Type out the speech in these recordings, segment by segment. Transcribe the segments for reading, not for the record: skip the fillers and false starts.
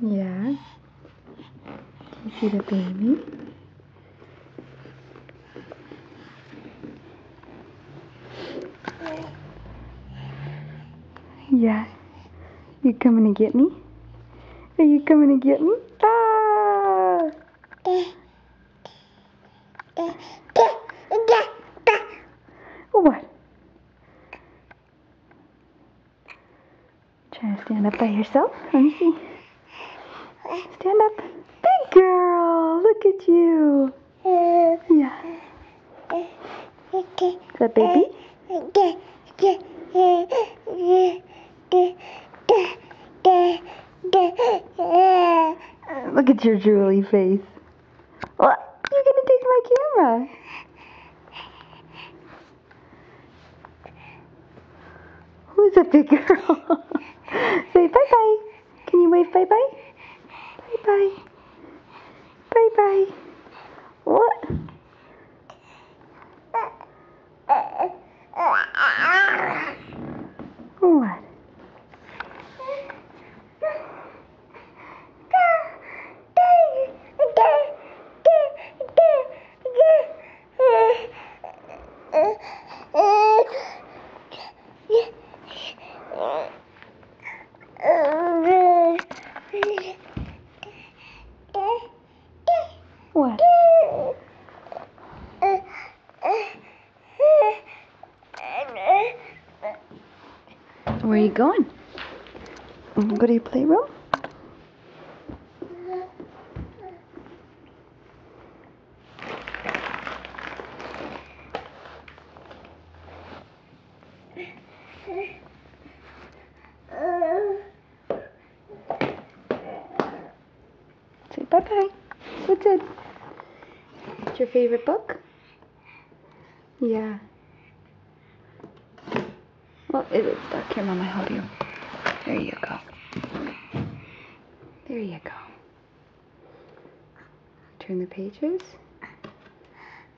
Yeah. Do you see the baby? Yeah. You coming to get me? Are you coming to get me? Ah! What? Trying to stand up by yourself? Let me see. Stand up. Big girl! Look at you. Yeah. Is that baby? Look at your drooly face. What? You're gonna take my camera. Who's a big girl? Say bye-bye. Can you wave bye-bye? Bye-bye. Bye-bye. What? What? What? Where are you going? Go to your playroom? Say bye-bye. What's it? What's your favorite book? Yeah. Well, it's stuck. Here, Mama, help you. There you go. There you go. Turn the pages.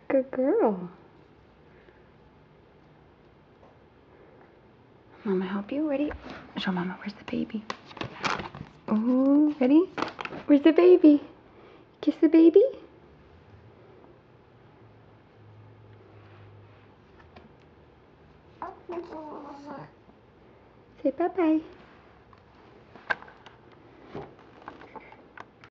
Good girl. Mama, help you. Ready? Show Mama. Where's the baby? Oh, ready? Where's the baby? Kiss the baby. Say bye-bye.